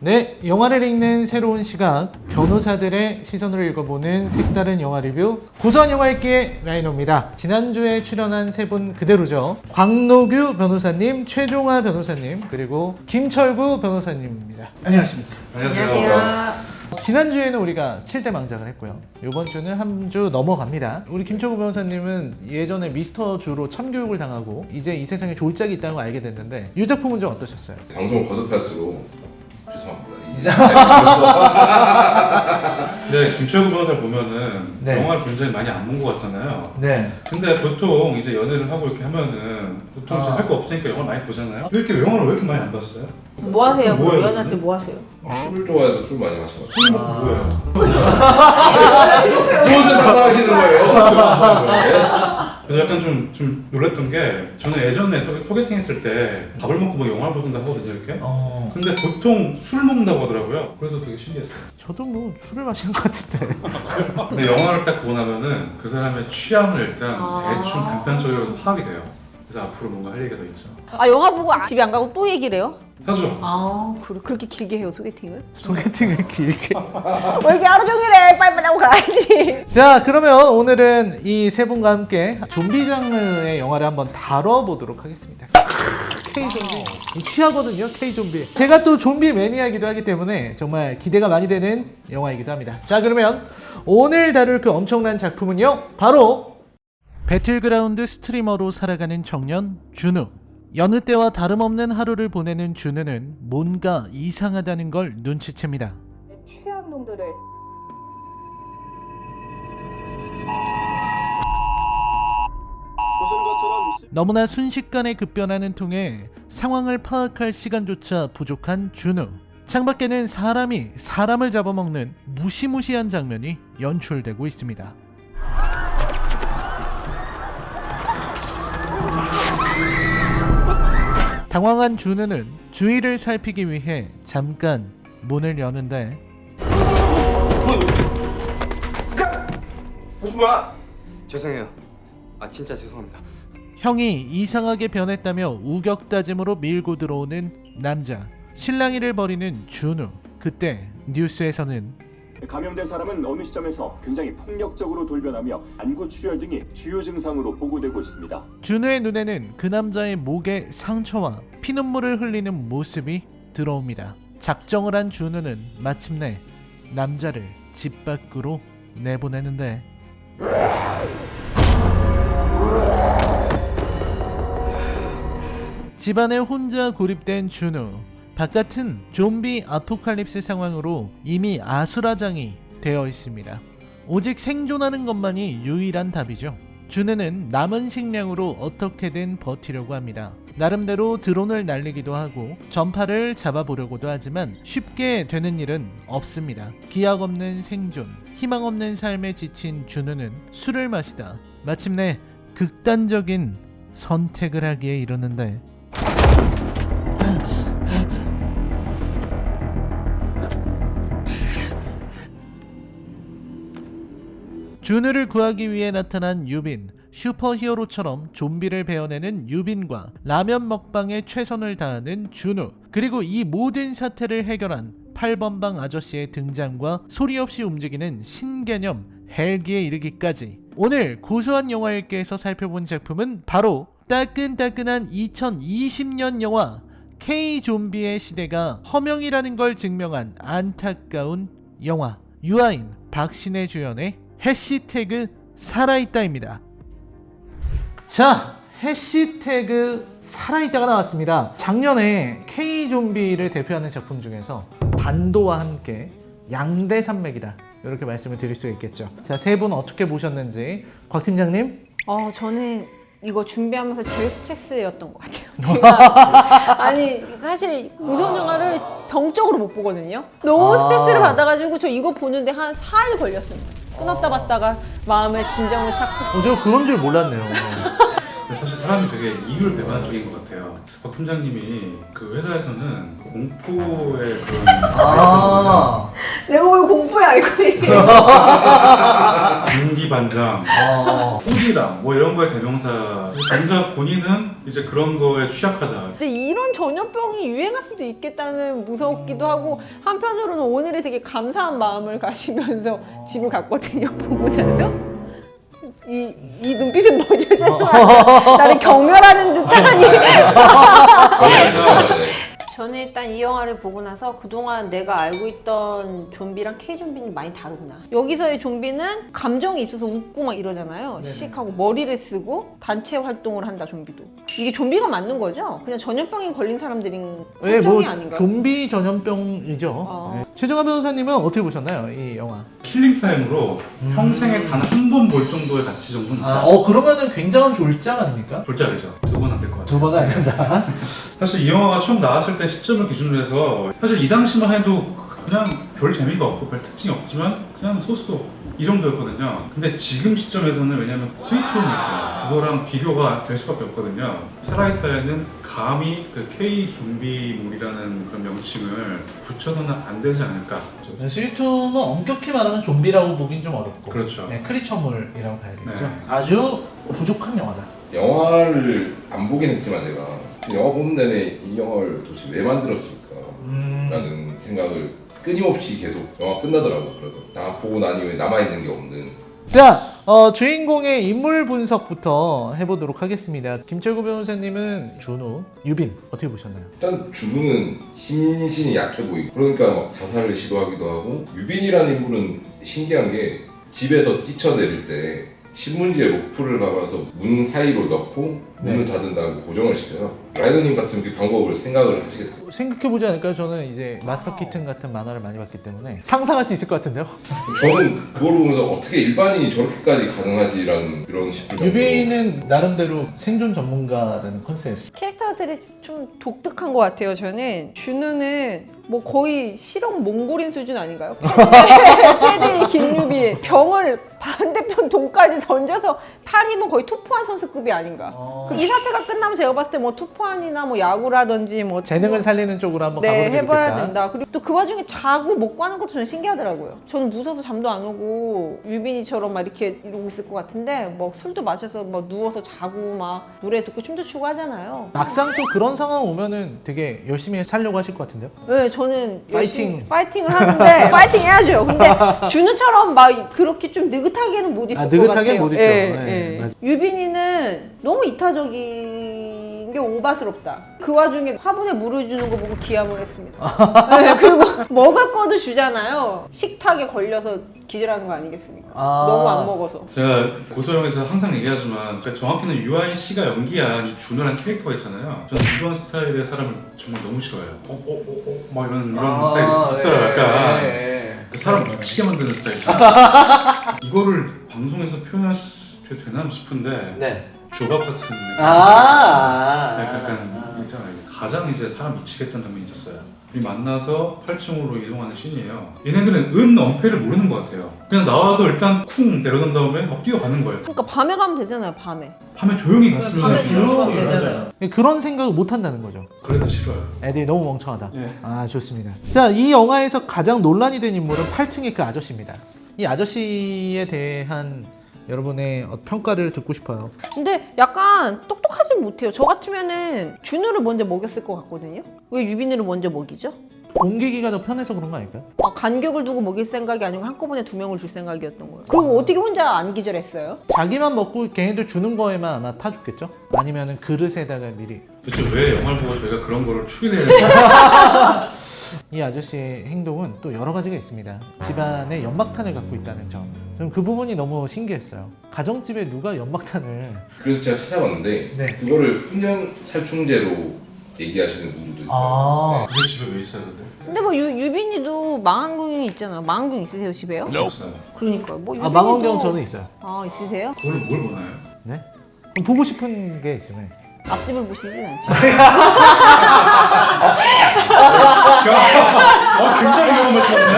네, 영화를 읽는 새로운 시각, 변호사들의 시선으로 읽어보는 색다른 영화 리뷰, 고소한 영화 읽기의 라이너입니다. 지난주에 출연한 세 분 그대로죠. 광노규 변호사님, 최종화 변호사님, 그리고 김철구 변호사님입니다. 안녕하십니까. 안녕하세요. 지난주에는 우리가 7대 망작을 했고요. 이번 주는 한 주 넘어갑니다. 우리 김철구 변호사님은 예전에 미스터 주로 참교육을 당하고 이제 이 세상에 졸작이 있다는 걸 알게 됐는데 이 작품은 좀 어떠셨어요? 방송을 거듭할수록 죄송합니다. 네, 김철구 변호사를 보면은 네. 영화를 굉장히 많이 안 본 것 같잖아요. 네. 근데 보통 이제 연애를 하고 이렇게 하면은 보통 이제 할 거 없으니까 영화를 많이 보잖아요. 왜 이렇게 영화를 왜 이렇게 많이 안 봤어요? 뭐 하세요? 뭐예요, 연애 때 뭐 하세요? 술을 좋아해서 술 많이 마셔가지고. 술 먹고 뭐예요? 무엇을 상상하시는 거예요? 그래서 약간 좀 놀랬던 게 저는 예전에 소개팅 했을 때 밥을 먹고 뭐 영화를 보든가 하거든요 이렇게. 근데 보통 술 먹는다고 하더라고요. 그래서 되게 신기했어요. 저도 뭐 술을 마시는 것 같은데. 근데 영화를 딱 보고 나면은 그 사람의 취향을 일단 아. 대충 단편적으로 파악이 돼요. 그래서 앞으로 뭔가 할 얘기가 더 있죠. 아 영화 보고 집에 안 가고 또 얘기를 해요? 하죠. 아 그렇게 길게 해요 소개팅을? 소개팅을 길게. 왜 이렇게 하루 종일 해? 빨리빨리 하고 가야지. 자, 그러면 오늘은 이 세 분과 함께 좀비 장르의 영화를 한번 다뤄보도록 하겠습니다. K-좀비. 취하거든요, K-좀비. 제가 또 좀비 매니아이기도 하기 때문에 정말 기대가 많이 되는 영화이기도 합니다. 자, 그러면 오늘 다룰 그 엄청난 작품은요, 바로 배틀그라운드 스트리머로 살아가는 청년 준우. 여느 때와 다름없는 하루를 보내는 준우는 뭔가 이상하다는 걸 눈치챕니다. 최악 놈들을 너무나 순식간에 급변하는 통에 상황을 파악할 시간조차 부족한 준우. 창밖에는 사람이 사람을 잡아먹는 무시무시한 장면이 연출되고 있습니다. 당황한 준우는 주위를 살피기 위해 잠깐 문을 여는데 죄송해요. 아 진짜 죄송합니다. 형이 이상하게 변했다며 우격다짐으로 밀고 들어오는 남자. 실랑이를 벌이는 준우. 그때 뉴스에서는 감염된 사람은 어느 시점에서 굉장히 폭력적으로 돌변하며 안구 출혈 등이 주요 증상으로 보고되고 있습니다. 준우의 눈에는 그 남자의 목에 상처와 피눈물을 흘리는 모습이 들어옵니다. 작정을 한 준우는 마침내 남자를 집 밖으로 내보내는데 집안에 혼자 고립된 준우. 바깥은 좀비 아포칼립스 상황으로 이미 아수라장이 되어 있습니다. 오직 생존하는 것만이 유일한 답이죠. 준우는 남은 식량으로 어떻게든 버티려고 합니다. 나름대로 드론을 날리기도 하고 전파를 잡아보려고도 하지만 쉽게 되는 일은 없습니다. 기약 없는 생존, 희망 없는 삶에 지친 준우는 술을 마시다 마침내 극단적인 선택을 하기에 이르는데 준우를 구하기 위해 나타난 유빈. 슈퍼히어로처럼 좀비를 베어내는 유빈과 라면 먹방에 최선을 다하는 준우. 그리고 이 모든 사태를 해결한 8번방 아저씨의 등장과 소리 없이 움직이는 신개념 헬기에 이르기까지. 오늘 고소한 영화 읽기에서 살펴본 작품은 바로 따끈따끈한 2020년 영화 K-좀비의 시대가 허명이라는 걸 증명한 안타까운 영화 유아인 박신혜 주연의 해시태그 살아있다입니다. 자, 해시태그 살아있다가 나왔습니다. 작년에 K-좀비를 대표하는 작품 중에서 반도와 함께 양대산맥이다, 이렇게 말씀을 드릴 수 있겠죠. 자, 세 분 어떻게 보셨는지. 곽 팀장님. 저는 이거 준비하면서 제일 스트레스였던 것 같아요. 제가 아니 사실 무서운 영화를 병적으로 못 보거든요. 너무 스트레스를 받아가지고 저 이거 보는데 한 4일 걸렸습니다. 끊었다 봤다가 마음의 진정을 찾고. 저 그런 줄 몰랐네요. 사실 사람이 되게 이율 배반적인 것 같아요. 박 팀장님이 그 회사에서는 공포의 그런 내가 왜 공포에 알고 있게? 인기반장, 호지랑 뭐 이런 거의 대명사. 정작 본인은 이제 그런 거에 취약하다. 근데 이런 전염병이 유행할 수도 있겠다는 무섭기도 하고 한편으로는 오늘이 되게 감사한 마음을 가지면서 집을 갔거든요. 보고 나서 이 눈빛은 뭐죠? 나를 경멸하는 듯하니. 저는 일단 이 영화를 보고 나서 그동안 내가 알고 있던 좀비랑 K-좀비는 많이 다르구나. 여기서의 좀비는 감정이 있어서 웃고 막 이러잖아요. 씩하고 머리를 쓰고 단체 활동을 한다, 좀비도. 이게 좀비가 맞는 거죠? 그냥 전염병에 걸린 사람들인 설정이 아닌가요? 좀비 전염병이죠. 네. 최정화 변호사님은 어떻게 보셨나요, 이 영화? 킬링타임으로 평생에 단 한 번 볼 정도의 가치 정도는 있다. 그러면은 굉장한 졸작 아닙니까? 졸작이죠. 2번 안 될 것 같아요. 두 번은 안 된다. 사실 이 영화가 처음 나왔을 때 시점을 기준으로 해서 사실 이 당시만 해도 그냥 별 재미가 없고 별 특징이 없지만 그냥 소스도 이 정도였거든요. 근데 지금 시점에서는 왜냐면 스위트홈이 있어요. 그거랑 비교가 될 수밖에 없거든요. 살아있다에는 감히 그 K-좀비물이라는 그런 명칭을 붙여서는 안 되지 않을까. 스위트홈은 엄격히 말하면 좀비라고 보긴 좀 어렵고, 그렇죠. 네, 크리처물이라고 봐야겠죠. 네. 아주 부족한 영화다. 영화를 안 보긴 했지만 제가 영화 보는 내내 이 영화를 도대체 왜 만들었을까 라는 생각을 끊임없이 계속 영화 끝나더라고요. 그래도 다 보고 난 이후에 남아있는 게 없는. 자, 주인공의 인물 분석부터 해보도록 하겠습니다. 김철구 변호사님은 준우, 유빈 어떻게 보셨나요? 일단 준우는 심신이 약해 보이고 그러니까 막 자살을 시도하기도 하고, 유빈이라는 인물은 신기한 게 집에서 뛰쳐내릴 때 신문지에 로프를 감아서 문 사이로 넣고 문을 닫은 다음에 고정을 시켜요. 라이더님 같은 그 방법을 생각을 하시겠어요? 생각해보지 않을까요? 저는 이제 마스터 키튼 같은 만화를 많이 봤기 때문에 상상할 수 있을 것 같은데요? 저는 그걸 보면서 어떻게 일반인이 저렇게까지 가능하지라는 그런 싶을 정도로. 유빈은 나름대로 생존 전문가라는 컨셉. 캐릭터들이 좀 독특한 것 같아요. 저는 준우는 뭐 거의 실험 몽골인 수준 아닌가요? 패드의 김유빈 병을 반대편 돈까지 던져서 팔이면 거의 투포한 선수급이 아닌가. 이 사태가 끝나면 제가 봤을 때 뭐 투포한이나 뭐 야구라든지 뭐 재능을 살리는 쪽으로 한번 네, 가보는 게 해봐야 좋겠다. 된다. 그리고 또 그 와중에 자고 먹고 하는 것도 저는 신기하더라고요. 저는 무서워서 잠도 안 오고 유빈이처럼 막 이렇게 이러고 있을 것 같은데 뭐 술도 마셔서 뭐 누워서 자고 막 노래 듣고 춤도 추고 하잖아요. 막상 또 그런 상황 오면은 되게 열심히 살려고 하실 것 같은데요? 네, 저는 파이팅. 파이팅을 하는데 파이팅 해야죠. 근데 준우처럼 막 그렇게 좀 느긋하게는 못 있을 것 느긋하게 같아요. 못 있죠. 예, 네, 예. 맞아요. 유빈이는 너무 이타적인 게 오바스럽다. 그 와중에 화분에 물을 주는 거 보고 기함을 했습니다. 네, 그리고 먹을 거도 주잖아요. 식탁에 걸려서 기절하는 거 아니겠습니까? 너무 안 먹어서. 제가 고소영에서 항상 얘기하지만 정확히는 유아인 씨가 연기한 이 준호라는 캐릭터가 있잖아요. 저는 이런 스타일의 사람을 정말 너무 싫어해요. 막 이런 스타일 있어요. 약간 그 사람 미치게 만드는 스타일. 이거를 방송에서 표현할 수 되나 싶은데 네. 조밥 같은 느낌. 약간 있잖아요. 가장 이제 사람 미치게 했던 장면이 있었어요. 둘이 만나서 8층으로 이동하는 씬이에요. 얘네들은 엄폐를 모르는 것 같아요. 그냥 나와서 일단 쿵 내려놓은 다음에 막 뛰어가는 거예요. 그러니까 밤에 가면 되잖아요. 밤에. 밤에 조용히 갔으면 밤에 조용히 가면 되잖아요. 맞아요. 그런 생각을 못 한다는 거죠. 그래서 싫어요. 애들이 너무 멍청하다. 예. 아, 좋습니다. 자, 이 영화에서 가장 논란이 된 인물은 8층의 그 아저씨입니다. 이 아저씨에 대한 여러분의 평가를 듣고 싶어요. 근데 약간 똑똑하진 못해요. 저 같으면은 준우를 먼저 먹였을 것 같거든요. 왜 유빈이를 먼저 먹이죠? 옮기기가 더 편해서 그런 거 아닐까요? 간격을 두고 먹일 생각이 아니고 한꺼번에 2명을 줄 생각이었던 거예요. 그리고 어떻게 혼자 안 기절했어요? 자기만 먹고 걔네들 주는 거에만 아마 타줬겠죠? 아니면은 그릇에다가 미리. 도대체 왜 영화를 보고 저희가 그런 거를 추리해야 되나? 이 아저씨의 행동은 또 여러 가지가 있습니다. 집안에 연막탄을 갖고 있다는 점. 저는 그 부분이 너무 신기했어요. 가정집에 누가 연막탄을. 그래서 제가 찾아봤는데 네. 그거를 훈련 살충제로 얘기하시는 분들도 있어요. 아. 우리 집에 왜 있어야 되는데? 근데 뭐 유빈이도 망원경이 있잖아요. 망원경 있으세요 집에요? 없어요. 그러니까 뭐 유빈이도 망원경 저는 있어요. 있으세요? 그걸 뭘 보나요? 네? 그럼 보고 싶은 게 있으면. 앞집을 보시진 않죠. 굉장히 좋은 말씀이네.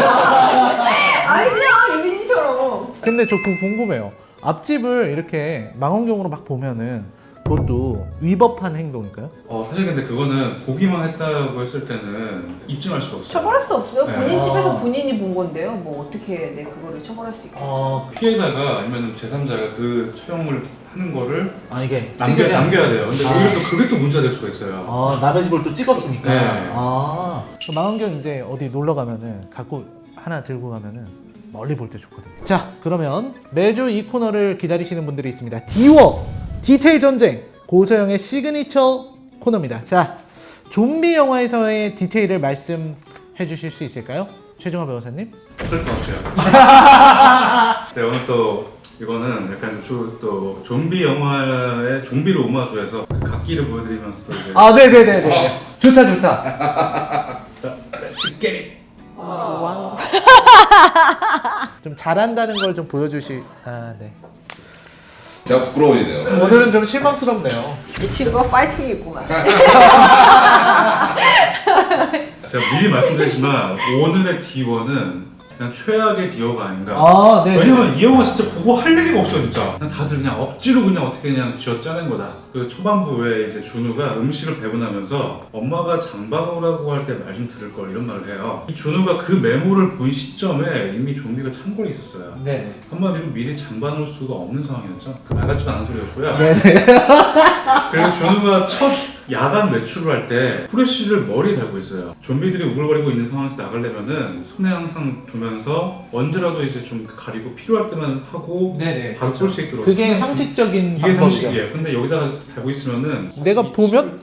아니죠 유빈이처럼. 근데 저 그거 궁금해요. 앞집을 이렇게 망원경으로 막 보면은 그것도 위법한 행동일까요? 사실 근데 그거는 보기만 했다고 했을 때는 입증할 수가 없어요. 처벌할 수 없어요. 네. 본인 집에서 아. 본인이 본 건데요. 뭐 어떻게 내 그거를 처벌할 수 있겠어요? 피해자가 아니면 제3자가 그 촬영을 하는 거를 이게 남겨야 돼요. 근데 오히려 또 그게 또 문제가 될 수가 있어요. 남의 집을 또 찍었으니까. 네. 망원경 이제 어디 놀러 가면은 하나 들고 가면은 멀리 볼 때 좋거든요. 자, 그러면 매주 이 코너를 기다리시는 분들이 있습니다. 디워 디테일 전쟁 고서영의 시그니처 코너입니다. 자, 좀비 영화에서의 디테일을 말씀해 주실 수 있을까요? 최종화 변호사님? 그럴 것 같아요. 네, 오늘 또 이거는 약간 또 좀비 영화의 좀비를 오마주해서 그 각기를 보여드리면서 또 이제 네네네. 좋다. 자, let's get it. 뭐 하는 거? 좀 잘한다는 걸 좀 보여주실. 네. 제가 부끄러워지네요. 오늘은 좀 실망스럽네요. 이 친구가 파이팅이구만. 제가 미리 말씀드리지만 오늘의 D1은 그냥 최악의 디어가 아닌가. 네. 왜냐면 이 영화 진짜 보고 할 얘기가 없어 진짜. 그냥 다들 그냥 억지로 그냥 어떻게 그냥 쥐어짜낸 거다. 그 초반부에 이제 준우가 음식을 배분하면서 엄마가 장방오라고 할 때 말 좀 들을 걸 이런 말을 해요. 이 준우가 그 메모를 본 시점에 이미 좀비가 창궐에 있었어요. 네. 한마디로 미리 장반올 수가 없는 상황이었죠. 말 같지도 않은 소리였고요. 네네. 그리고 준우가 첫 야간 외출을 할 때 후레쉬를 머리에 달고 있어요. 좀비들이 우글거리고 있는 상황에서 나가려면은 손에 항상 두면서 언제라도 이제 좀 가리고 필요할 때만 하고 네네. 바로 쏠 수 있도록. 그게 상식적인 이게 방법이죠. 상식이에요. 근데 여기다가 달고 있으면은 내가 보면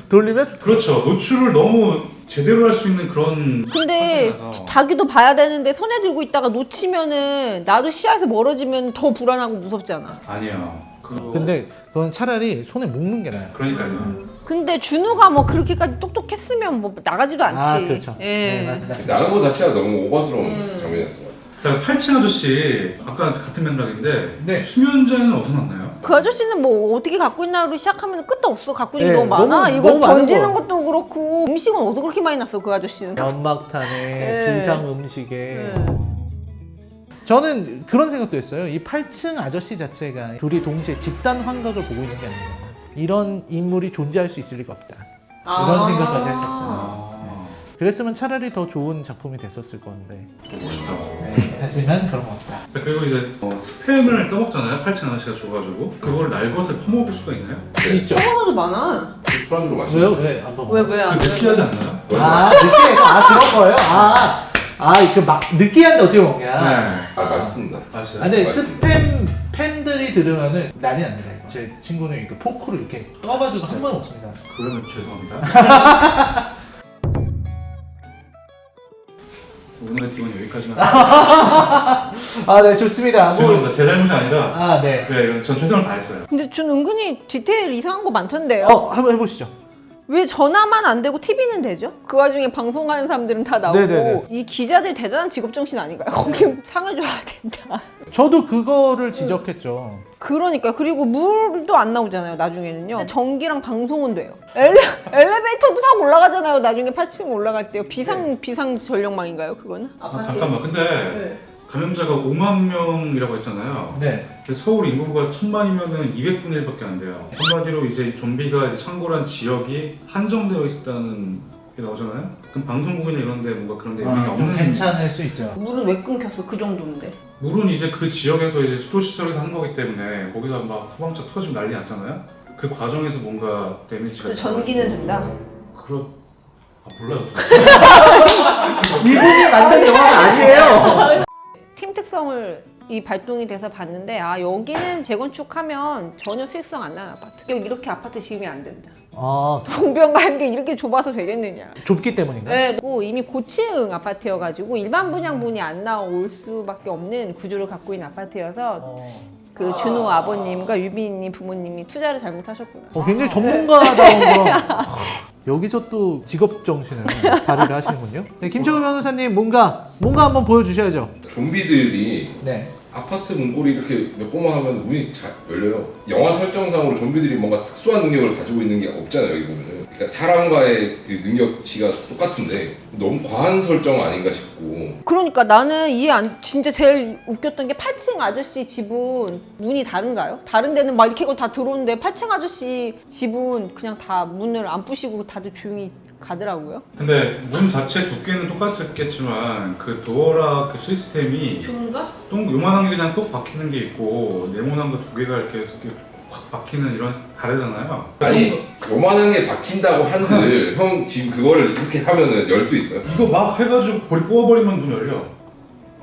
돌리면 그렇죠. 노출을 너무 제대로 할 수 있는 그런 근데 상태라서. 자기도 봐야 되는데 손에 들고 있다가 놓치면은 나도 시야에서 멀어지면 더 불안하고 무섭잖아. 아니에요. 근데 그건 차라리 손에 묶는 게 나아요. 그러니까요. 근데 준우가 뭐 그렇게까지 똑똑했으면 뭐 나가지도 않지. 그렇죠. 예. 네, 맞습니다. 나간 거 자체가 너무 오버스러운 장면이었던 것 같아요. 자, 8층 아저씨 아까 같은 맥락인데 네. 수면제는 어디서 났나요? 그 아저씨는 뭐 어떻게 갖고 있나로 시작하면 끝도 없어. 갖고 있는 게 네, 너무 많아. 너무 이거 많은 던지는 거. 것도 그렇고 음식은 어디서 그렇게 많이 났어 그 아저씨는. 연막탄에 네. 비상 음식에 네. 저는 그런 생각도 했어요. 이 8층 아저씨 자체가 둘이 동시에 집단 환각을 보고 있는 게 아닌가. 이런 인물이 존재할 수 있을 리가 없다. 이런 생각까지 했었어요. 그랬으면 차라리 더 좋은 작품이 됐었을 건데. 보고 싶다. 하지만 그런 거 없다. 그리고 이제 스팸을 떠먹잖아요. 8층 아저씨가 줘가지고 그걸 날것을 퍼먹을 수가 있나요? 있죠. 먹어도 많아. 술안주로 마시는 왜요? 왜? 안 먹어? 왜 안? 그 느끼하지 않나요? 느끼해서 그런 거예요? 느끼한데 어떻게 먹냐? 네. 맛있습니다. 아시죠? 근데 맛있습니다. 스팸 팬들이 들으면은 난리 납니다. 제 친구는 이렇게 포크를 이렇게 떠가지고 한 번 먹습니다. 그러면 죄송합니다. 오늘의 팀은 여기까지만. 네, 좋습니다. 죄송합니다. 제 잘못이 아니라. 네. 네, 이건 전 최선을 다했어요. 근데 전 은근히 디테일 이상한 거 많던데요. 한번 해보시죠. 왜 전화만 안 되고 TV는 되죠? 그 와중에 방송하는 사람들은 다 나오고 네네네. 이 기자들 대단한 직업정신 아닌가요? 거기 상을 줘야 된다. 저도 그거를 지적했죠. 그러니까 그리고 물도 안 나오잖아요 나중에는요. 전기랑 방송은 돼요. 엘리베이터도 타고 올라가잖아요 나중에 8층 올라갈 때요. 비상 전력망인가요 그거는? 잠깐만. 근데 감염자가 5만 명이라고 했잖아요. 네. 서울 인구가 1000만이면은 200분의 1밖에 안 돼요. 한마디로 이제 좀비가 이제 창궐한 지역이 한정되어 있다는 게 나오잖아요. 그럼 방송국이나 이런데 뭔가 그런데 영향이 없는. 괜찮을 수 있죠. 물은 왜 끊겼어 그 정도인데? 물은 이제 그 지역에서 이제 수도 시설에서 하는 거기 때문에 거기다 막 소방차 터지고 난리 났잖아요. 그 과정에서 뭔가 데미지가. 전기는 된다. 몰라요. 미국이 만든 영화가 아니에요. 팀 특성을 이 발동이 돼서 봤는데 여기는 재건축하면 전혀 수익성 안 나는 아파트. 여기 이렇게 아파트 지으면 안 된다. 동병간 게 이렇게 좁아서 되겠느냐. 좁기 때문인가요? 네, 이미 고층 아파트여가지고 일반 분양분이 안 나올 수밖에 없는 구조를 갖고 있는 아파트여서 그 준호 아버님과 유빈님 부모님이 투자를 잘못하셨구나. 굉장히 전문가다운 거. 여기서 또 직업 정신을 발휘를 하시는군요. 네, 김철우 변호사님 뭔가 한번 보여주셔야죠. 좀비들이 네. 아파트 문고리 이렇게 몇 번만 하면 문이 잘 열려요. 영화 설정상으로 좀비들이 뭔가 특수한 능력을 가지고 있는 게 없잖아요. 여기 보면은 그러니까 사람과의 그 능력치가 똑같은데 너무 과한 설정 아닌가 싶고. 그러니까 나는 진짜 제일 웃겼던 게 8층 아저씨 집은 문이 다른가요? 다른 데는 막 이렇게 다 들어오는데 8층 아저씨 집은 그냥 다 문을 안 부시고 다들 조용히 가더라고요. 근데 문 자체 두께는 똑같았겠지만 그 도어락 그 시스템이 좋은가? 요만한 게 그냥 쏙 박히는 게 있고 네모난 거 두 개가 이렇게 확 박히는 이런 다르잖아요. 아니 요만한 게 박힌다고 한들 형 지금 그거를 이렇게 하면은 열 수 있어요? 이거 막 해가지고 볼이 뽑아버리면 문 열려.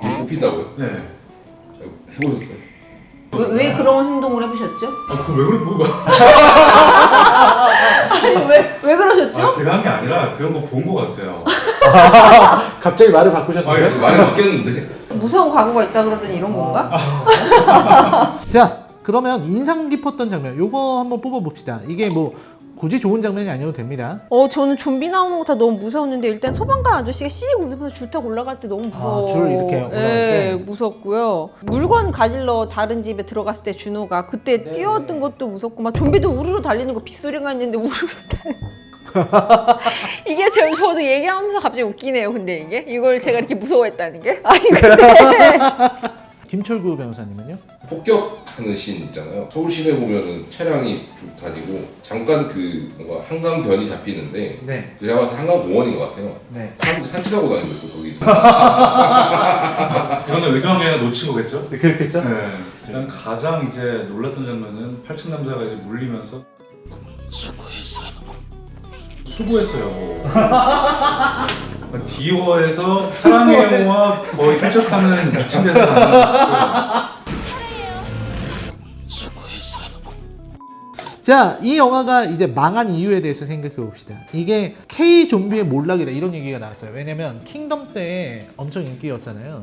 이게 뽑힌다고요? 네. 해보셨어요? 왜 그런 행동을 해보셨죠? 그왜 그래 뭐가? 아니 왜 그러셨죠? 제가 한 게 아니라 그런 거 본 거 같아요. 갑자기 말을 바꾸셨는데? 말이 바뀌었는데. 무서운 과거가 있다 그러더니 이런 건가? 자, 그러면 인상 깊었던 장면 요거 한번 뽑아봅시다. 이게 뭐 굳이 좋은 장면이 아니어도 됩니다. 저는 좀비 나오는 거 다 너무 무서웠는데 일단 소방관 아저씨가 씩 웃으면서 줄 타고 올라갈 때 너무 무서워. 줄 이렇게 올라갈 때? 때? 무섭고요. 물건 가지러 다른 집에 들어갔을 때 준호가 그때 뛰어든 것도 무섭고 막 좀비도 우르르 달리는 거 빗소리가 있는데 우르르 이게 저도 얘기하면서 갑자기 웃기네요. 근데 이걸 제가 이렇게 무서워했다는 게? 아니 근데 김철구 변호사님은요? 폭격하는 씬 있잖아요. 서울 시내 보면은 차량이 쭉 다니고 잠깐 그 뭔가 한강변이 잡히는데 네. 제가 봤을 때 한강공원인 것 같아요. 네. 사람들이 산책하고 다니고 있어 거기. 이거는 의도한 게 아니라 놓친 거겠죠? 그렇겠죠? 네. 저는 가장 이제 놀랐던 장면은 8층 남자가 이제 물리면서 수고했어요. 디오에서 사랑의 영화 거의 퇴적하는 미친 데서 나왔어요. 자, 이 영화가 이제 망한 이유에 대해서 생각해 봅시다. 이게 K 좀비의 몰락이다 이런 얘기가 나왔어요. 왜냐면 킹덤 때 엄청 인기였잖아요.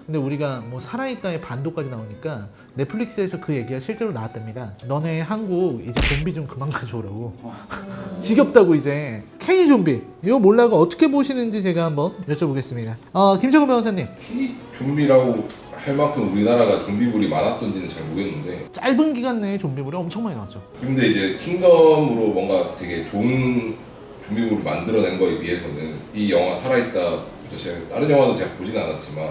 근데 우리가 뭐 살아있다의 반도까지 나오니까 넷플릭스에서 그 얘기가 실제로 나왔답니다. 너네 한국 이제 좀비 좀 그만 가져오라고. 지겹다고 이제. K 좀비 이거 몰락을 어떻게 보시는지 제가 한번 여쭤보겠습니다. 김철구 변호사님. K 좀비라고 할 만큼 우리나라가 좀비물이 많았던지는 잘 모르겠는데. 짧은 기간 내에 좀비물이 엄청 많이 나왔죠. 근데 이제 킹덤으로 뭔가 되게 좋은 좀비물을 만들어낸 거에 비해서는 이 영화 살아있다부터 시작해서 다른 영화도 제가 보진 않았지만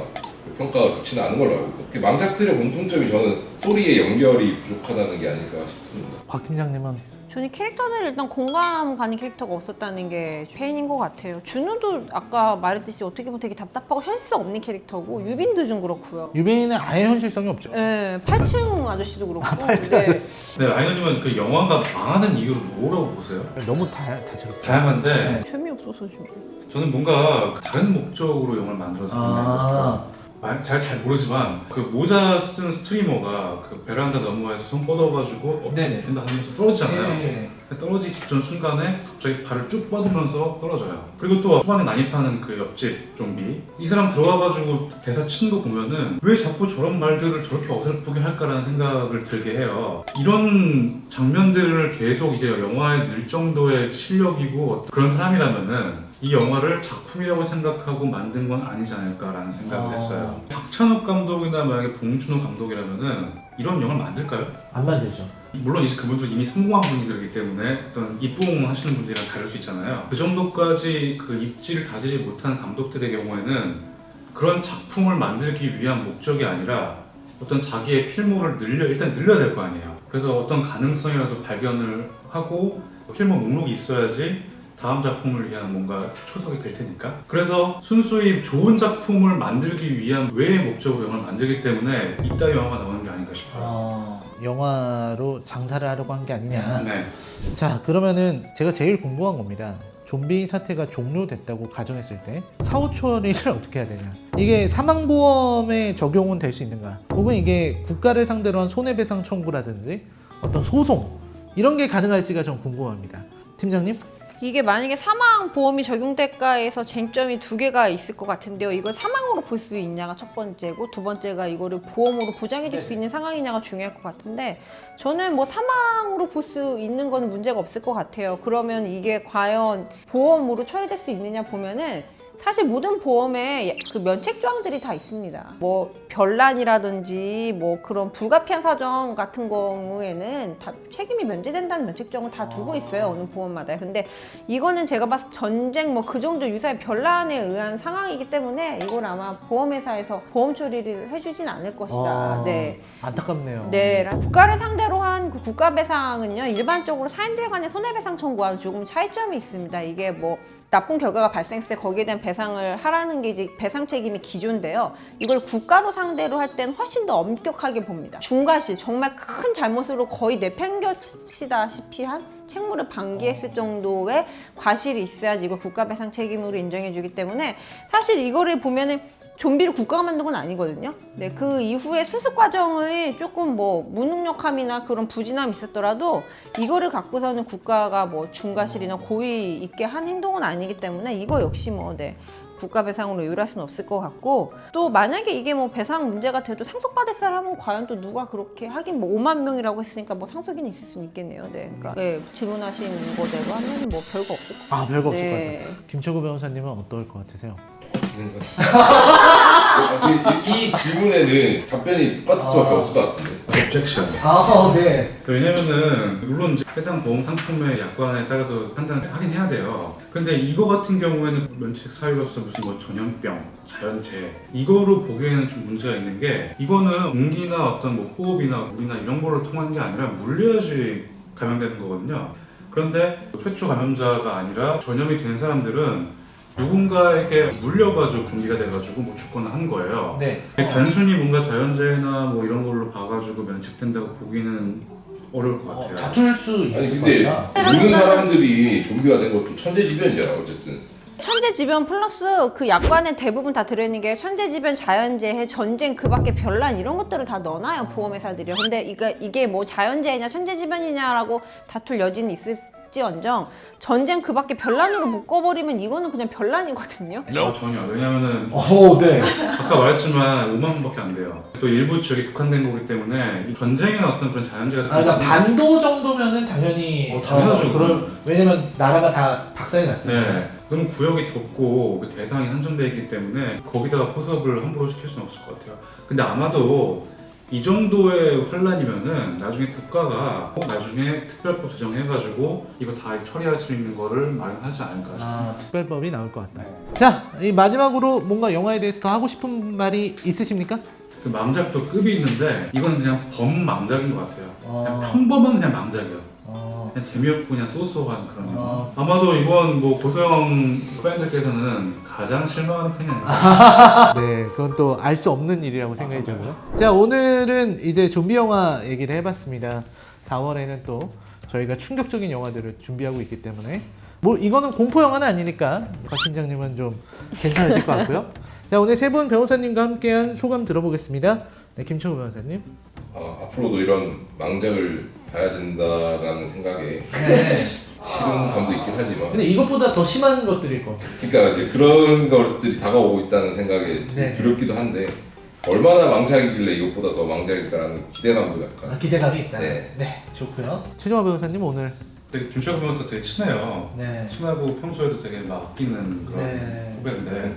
평가가 좋지는 않은 걸로 알고 있거든요. 망작들의 공통점이 저는 스토리의 연결이 부족하다는 게 아닐까 싶습니다. 곽 팀장님은? 저는 캐릭터들 일단 공감 가는 캐릭터가 없었다는 게 페인인 것 같아요. 준우도 아까 말했듯이 어떻게 보면 되게 답답하고 현실성 없는 캐릭터고 유빈도 좀 그렇고요. 유빈은 아예 현실성이 없죠. 네, 8층 아저씨도 그렇고. 8층 네. 아저씨. 네, 라이너님은 그 영화가 망하는 이유를 뭐라고 보세요? 너무 다채롭죠. 다양한데 재미없어서 좀. 저는 뭔가 다른 목적으로 영화를 만들어서 만들고 싶어요. 잘 모르지만 그 모자 쓴 스트리머가 그 베란다 너머에서 손 뻗어가지고 네네. 된다 하면서 떨어지잖아요. 네. 떨어지기 직전 순간에 갑자기 발을 쭉 뻗으면서 떨어져요. 그리고 또 초반에 난입하는 그 옆집 좀비 이 사람 들어와가지고 대사 치는 거 보면은 왜 자꾸 저런 말들을 저렇게 어설프게 할까라는 생각을 들게 해요. 이런 장면들을 계속 이제 영화에 넣을 정도의 실력이고 그런 사람이라면은 이 영화를 작품이라고 생각하고 만든 건 아니지 않을까라는 생각을 했어요. 박찬욱 감독이나 만약에 봉준호 감독이라면은 이런 영화를 만들까요? 안 만들죠. 물론 이제 그분들 이미 성공한 분들이기 때문에 어떤 입봉 하시는 분들이랑 다를 수 있잖아요. 그 정도까지 그 입지를 다지지 못한 감독들의 경우에는 그런 작품을 만들기 위한 목적이 아니라 어떤 자기의 필모를 일단 늘려야 될 거 아니에요. 그래서 어떤 가능성이라도 발견을 하고 필모 목록이 있어야지 다음 작품을 위한 뭔가 초석이 될 테니까. 그래서 순수히 좋은 작품을 만들기 위한 외의 목적으로 영화를 만들기 때문에 이따위 영화가 나오는 게 아닌가 싶어요. 영화로 장사를 하려고 한 게 아니냐. 네. 자, 그러면은 제가 제일 궁금한 겁니다. 좀비 사태가 종료됐다고 가정했을 때 사후 처리를 어떻게 해야 되냐. 이게 사망보험에 적용은 될 수 있는가? 혹은 이게 국가를 상대로 한 손해배상 청구라든지 어떤 소송 이런 게 가능할지가 좀 궁금합니다. 팀장님? 이게 만약에 사망 보험이 적용될까에서 쟁점이 두 개가 있을 것 같은데요. 이걸 사망으로 볼 수 있냐가 첫 번째고 두 번째가 이거를 보험으로 보장해 줄 수 있는 상황이냐가 중요할 것 같은데 저는 뭐 사망으로 볼 수 있는 건 문제가 없을 것 같아요. 그러면 이게 과연 보험으로 처리될 수 있느냐 보면은 사실 모든 보험에 그 면책 조항들이 다 있습니다. 뭐 별난이라든지 뭐 그런 불가피한 사정 같은 경우에는 다 책임이 면제된다는 면책 조항을 다 두고 있어요. 어느 보험마다. 근데 이거는 제가 봤을 때 전쟁 뭐 그 정도 유사의 별난에 의한 상황이기 때문에 이걸 아마 보험회사에서 보험 처리를 해주진 않을 것이다. 네. 안타깝네요. 네, 국가를 상대로 한 그 국가배상은요, 일반적으로 사인들 간의 손해배상 청구와 조금 차이점이 있습니다. 이게 뭐 나쁜 결과가 발생했을 때 거기에 대한 배상을 하라는 게 이제 배상 책임의 기준인데요. 이걸 국가로 상대로 할 때는 훨씬 더 엄격하게 봅니다. 중과실, 정말 큰 잘못으로 거의 내팽겨치다시피 한 책무를 방기했을 정도의 과실이 있어야지 이걸 국가배상 책임으로 인정해주기 때문에 사실 이거를 보면은 좀비를 국가가 만든 건 아니거든요. 네, 그 이후에 수습 과정을 조금 뭐 무능력함이나 그런 부진함이 있었더라도 이거를 갖고서는 국가가 뭐 중과실이나 고의 있게 한 행동은 아니기 때문에 이거 역시 뭐 네, 국가 배상으로 요율할 수는 없을 것 같고 또 만약에 이게 뭐 배상 문제가 돼도 상속받을 사람은 과연 또 누가 그렇게 하긴 뭐 5만 명이라고 했으니까 뭐 상속인이 있을 수는 있겠네요. 네, 그러니까 네, 질문하신 거대로 하면 뭐 별거 없을 것 같아요. 별거 없을 네. 것 같아요. 김초구 변호사님은 어떨 것 같으세요? 이 질문에는 답변이 똑같을 수밖에 없을 것 같은데. objection. 네. 왜냐면은 물론 이제 해당 보험 상품의 약관에 따라서 판단을 하긴 해야 돼요. 근데 이거 같은 경우에는 면책 사유로서 무슨 뭐 전염병, 자연재해 이거로 보기에는 좀 문제가 있는 게 이거는 공기나 어떤 뭐 호흡이나 물이나 이런 거를 통한 게 아니라 물려야지 감염되는 거거든요. 그런데 최초 감염자가 아니라 전염이 된 사람들은 누군가에게 물려가지고 분리가 돼가지고 뭐 죽거나 한 거예요. 네. 단순히 뭔가 자연재해나 뭐 이런 걸로 봐가지고 면책된다고 보기는 어려울 것 같아요. 다툴 수 아니 있을 근데 거다. 모든 사람들이 좀비가 된 것도 천재지변이잖아 어쨌든. 천재지변 플러스 그 약관에 대부분 다 들어있는 게 천재지변, 자연재해, 전쟁 그 밖에 별난 이런 것들을 다 넣어놔요 보험회사들이요. 근데 이게 뭐 자연재해냐 천재지변이냐라고 다툴 여지는 있을지언정 전쟁 그 밖에 별난으로 묶어버리면 이거는 그냥 별난이거든요. 전혀. 왜냐면은 네. 아까 말했지만 5만 명밖에 안 돼요. 또 일부 지역이 국한된 거기 때문에 이 전쟁이나 어떤 그런 자연재해 같은 그러니까 거는 반도 정도면은 당연히 당연하죠. 왜냐면 나라가 다 박살이 났으니까. 네. 그럼 구역이 좁고 그 대상이 한정되어 있기 때문에 거기다가 포섭을 함부로 시킬 수는 없을 것 같아요. 근데 아마도 이 정도의 환란이면은 나중에 국가가 나중에 특별법 제정해가지고 이거 다 처리할 수 있는 거를 마련하지 않을까 싶습니다. 특별법이 나올 것 같다. 자, 이 마지막으로 뭔가 영화에 대해서 더 하고 싶은 말이 있으십니까? 그 망작도 급이 있는데 이건 그냥 범망작인 것 같아요. 그냥 어. 평범한 그냥 망작이에요. 그냥 재미없고 그냥 쏘쏘한 그런 영화. 아마도 이번 뭐 고소영 팬들께서는 가장 실망하는 편이 아닐까. 네, 그건 또 알 수 없는 일이라고 생각이 들고요. 자, 오늘은 이제 좀비 영화 얘기를 해봤습니다. 4월에는 또 저희가 충격적인 영화들을 준비하고 있기 때문에 뭐 이거는 공포 영화는 아니니까 박 팀장님은 좀 괜찮으실 것 같고요. 자, 오늘 세 분 변호사님과 함께한 소감 들어보겠습니다. 네, 김초구 변호사님. 앞으로도 이런 망작을 봐야 된다라는 생각에 싫은 감도 있긴 하지만 근데 이것보다 더 심한 것들일 것 같아요. 그러니까 이제 그런 것들이 다가오고 있다는 생각에 네. 두렵기도 한데 얼마나 망작이길래 이것보다 더 망작일까라는 기대감도 약간. 기대감이 있다. 네. 좋고요. 최종화 변호사님 오늘. 되게 김철구 변호사 되게 친해요. 네. 친하고 평소에도 되게 막 아끼는 그런 네. 후배인데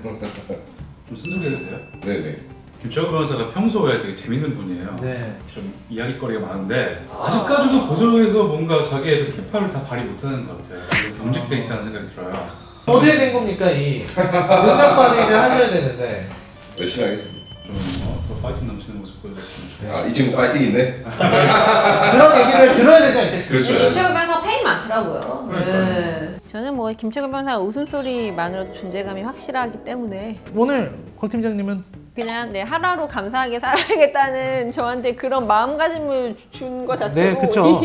좀 쓴소리 해도 돼요? 네네. 김철구 변호사가 평소에 되게 재밌는 분이에요. 네. 좀 이야기거리가 많은데 아직까지도 고소에서 뭔가 자기의 그 키파를 다 발휘 못하는 것 같아요. 경직돼 있다는 생각이 들어요. 어떻게 된 겁니까 이 능력 발휘를 하셔야 되는데. 열심히 하겠습니다. 더 파이팅 넘치는 모습 보여줬으면 좋겠어요. 이 친구 파이팅 있네. 그런 얘기를 들어야 되지 않겠습니까? 그렇죠. 김철근 변호사 팬이 많더라고요. 네. 저는 뭐 김철근 변호사 웃음소리만으로도 존재감이 확실하기 때문에 오늘 곽 팀장님은 그냥 네, 하루하루 감사하게 살아야겠다는 저한테 그런 마음가짐을 준 것 자체로 네, 그쵸.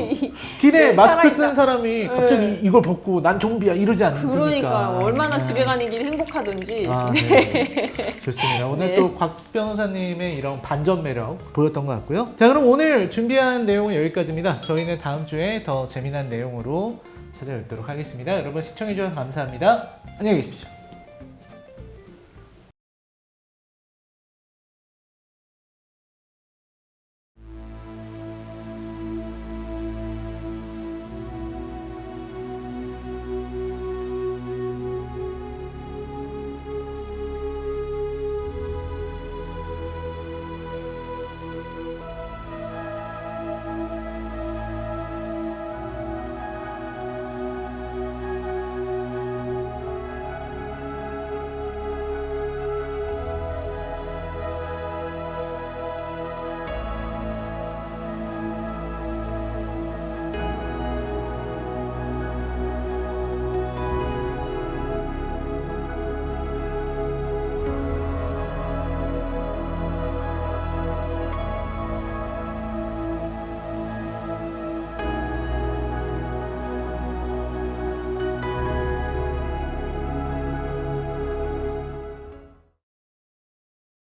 길에 네, 마스크 살아있다. 쓴 사람이 갑자기 네. 이걸 벗고 난 좀비야 이러지 않으니까. 그러니까 얼마나 집에 가는 길이 행복하던지. 네. 좋습니다. 오늘 네. 또 곽 변호사님의 이런 반전 매력 보였던 것 같고요. 자, 그럼 오늘 준비한 내용은 여기까지입니다. 저희는 다음 주에 더 재미난 내용으로 찾아뵙도록 하겠습니다. 여러분 시청해주셔서 감사합니다. 안녕히 계십시오.